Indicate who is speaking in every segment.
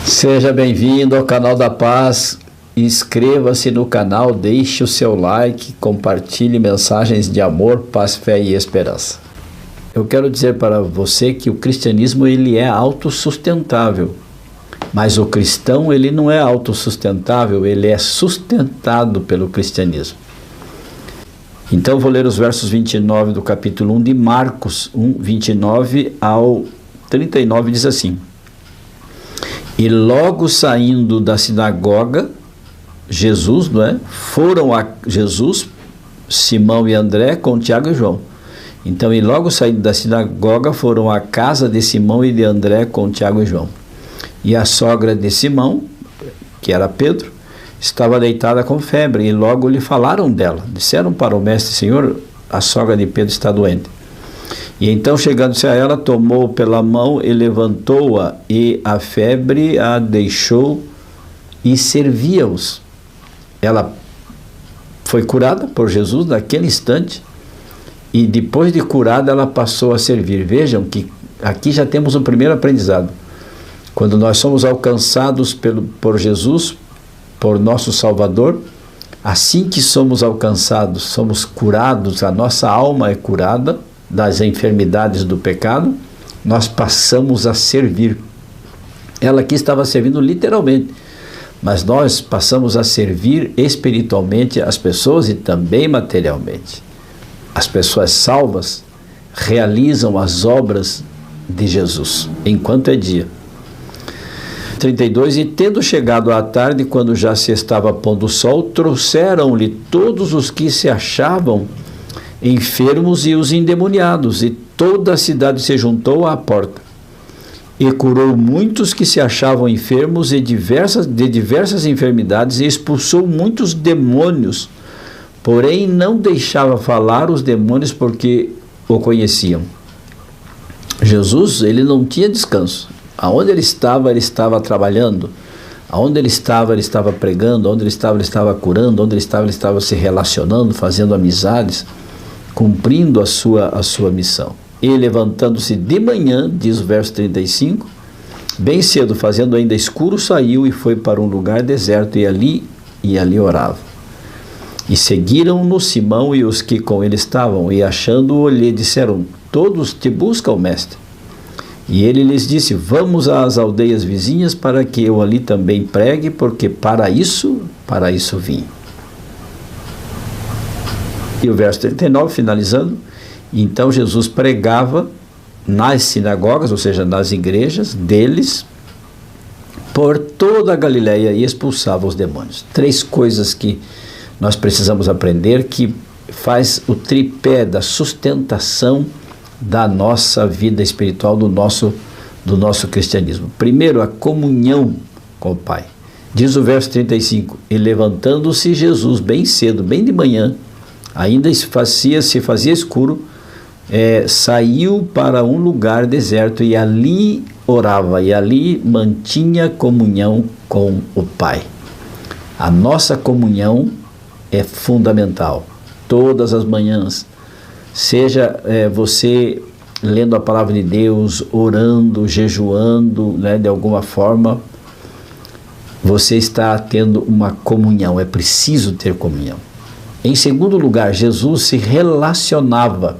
Speaker 1: Seja bem-vindo ao canal da Paz. Inscreva-se no canal, deixe o seu like, compartilhe mensagens de amor, paz, fé e esperança. Eu quero dizer para você que o cristianismo ele é autossustentável, mas o cristão ele não é autossustentável, ele é sustentado pelo cristianismo. Então vou ler os versos 29 do capítulo 1 de Marcos 1, 29 ao 39, diz assim: E logo saindo da sinagoga, Jesus, foram a Jesus, Simão e André com Tiago e João. Então, e logo saindo da sinagoga, foram à casa de Simão e de André com Tiago e João. E a sogra de Simão, que era Pedro, estava deitada com febre, e logo lhe falaram dela. Disseram para o mestre: Senhor, a sogra de Pedro está doente. E então, chegando-se a ela, tomou pela mão e levantou-a, e a febre a deixou, e servia-os. Ela foi curada por Jesus naquele instante, e depois de curada ela passou a servir. Vejam que aqui já temos um primeiro aprendizado. Quando nós somos alcançados por Jesus, por nosso Salvador, assim que somos alcançados, somos curados, a nossa alma é curada das enfermidades do pecado, nós passamos a servir. Ela aqui estava servindo literalmente, mas nós passamos a servir espiritualmente as pessoas e também materialmente. As pessoas salvas realizam as obras de Jesus enquanto é dia. 32, e tendo chegado à tarde, quando já se estava pondo o sol, trouxeram-lhe todos os que se achavam enfermos e os endemoniados, e toda a cidade se juntou à porta. E curou muitos que se achavam enfermos de diversas enfermidades, e expulsou muitos demônios, porém não deixava falar os demônios, porque o conheciam. Jesus, ele não tinha descanso. Aonde ele estava trabalhando. Aonde ele estava pregando. Onde ele estava curando. Onde ele estava se relacionando, fazendo amizades, cumprindo a sua missão. E levantando-se de manhã, diz o verso 35, bem cedo, fazendo ainda escuro, saiu e foi para um lugar deserto, e ali orava. E seguiram-no Simão e os que com ele estavam, e achando-o lhe disseram: todos te buscam, mestre. E ele lhes disse: vamos às aldeias vizinhas, para que eu ali também pregue, porque para isso vim. E o verso 39, finalizando: então Jesus pregava nas sinagogas, ou seja, nas igrejas deles, por toda a Galileia, e expulsava os demônios. 3 coisas que nós precisamos aprender, que faz o tripé da sustentação da nossa vida espiritual, do nosso cristianismo. Primeiro, a comunhão com o Pai. Diz o verso 35, e levantando-se Jesus bem cedo, bem de manhã, ainda se fazia escuro, saiu para um lugar deserto, e ali orava, e ali mantinha comunhão com o Pai. A nossa comunhão é fundamental. Todas as manhãs, seja você lendo a palavra de Deus, orando, jejuando, de alguma forma, você está tendo uma comunhão. É preciso ter comunhão. Em segundo lugar, Jesus se relacionava.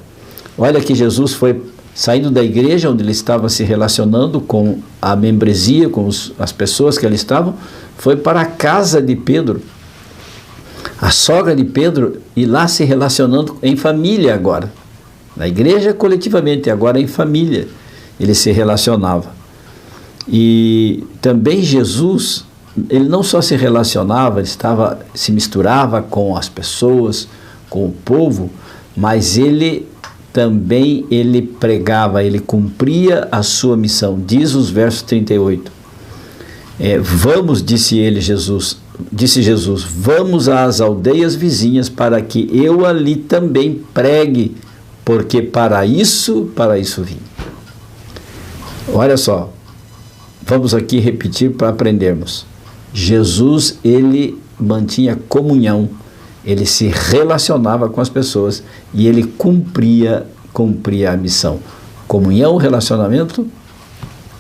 Speaker 1: Olha que Jesus foi saindo da igreja, onde ele estava se relacionando com a membresia, com as pessoas que ali estavam, foi para a casa de Pedro, a sogra de Pedro, e lá se relacionando em família agora. Na igreja coletivamente, agora em família, ele se relacionava. E também Jesus, ele não só se relacionava, ele se misturava com as pessoas, com o povo, mas ele pregava, ele cumpria a sua missão. Diz os versos 38. Disse Jesus, vamos às aldeias vizinhas, para que eu ali também pregue, porque para isso vim. Olha só, vamos aqui repetir para aprendermos. Jesus, ele mantinha comunhão, ele se relacionava com as pessoas e ele cumpria a missão. Comunhão, relacionamento,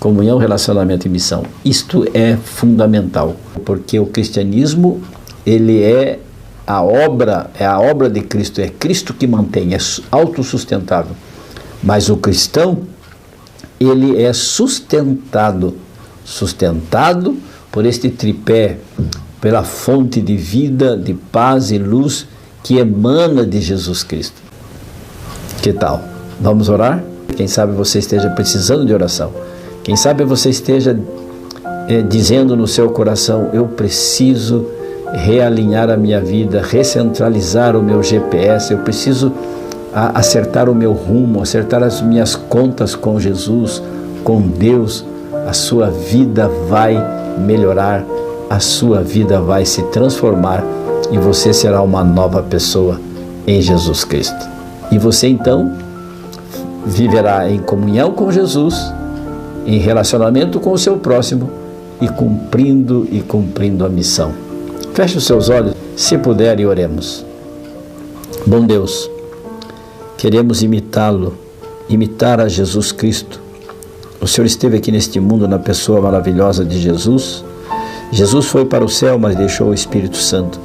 Speaker 1: Comunhão, relacionamento e missão. Isto é fundamental, porque o cristianismo, ele é a obra de Cristo, é Cristo que mantém, é autossustentável. Mas o cristão, ele é sustentado por este tripé, pela fonte de vida, de paz e luz que emana de Jesus Cristo. Que tal? Vamos orar? Quem sabe você esteja precisando de oração. Quem sabe você esteja dizendo no seu coração: eu preciso realinhar a minha vida, recentralizar o meu GPS, eu preciso acertar o meu rumo, acertar as minhas contas com Jesus, com Deus. A sua vida vai melhorar, a sua vida vai se transformar e você será uma nova pessoa em Jesus Cristo. E você então viverá em comunhão com Jesus, em relacionamento com o seu próximo e cumprindo a missão. Feche os seus olhos, se puder, e oremos. Bom Deus, queremos imitá-lo, imitar a Jesus Cristo. O Senhor esteve aqui neste mundo na pessoa maravilhosa de Jesus. Jesus foi para o céu, mas deixou o Espírito Santo.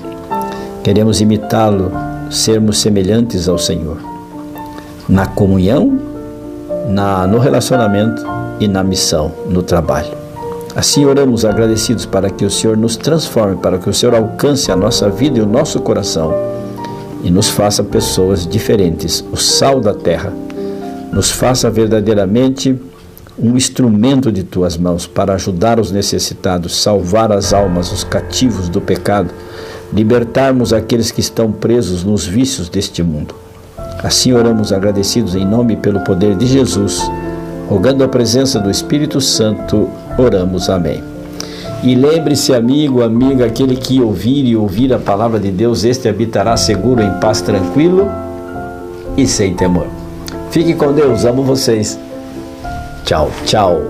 Speaker 1: Queremos imitá-lo, sermos semelhantes ao Senhor, na comunhão, no relacionamento e na missão, no trabalho. Assim oramos agradecidos para que o Senhor nos transforme, para que o Senhor alcance a nossa vida e o nosso coração e nos faça pessoas diferentes, o sal da terra. Nos faça verdadeiramente um instrumento de Tuas mãos para ajudar os necessitados, salvar as almas, os cativos do pecado, libertarmos aqueles que estão presos nos vícios deste mundo. Assim oramos agradecidos em nome e pelo poder de Jesus, rogando a presença do Espírito Santo, oramos. Amém. E lembre-se, amigo, amiga, aquele que ouvir a palavra de Deus, este habitará seguro, em paz, tranquilo e sem temor. Fique com Deus, amo vocês. Tchau, tchau.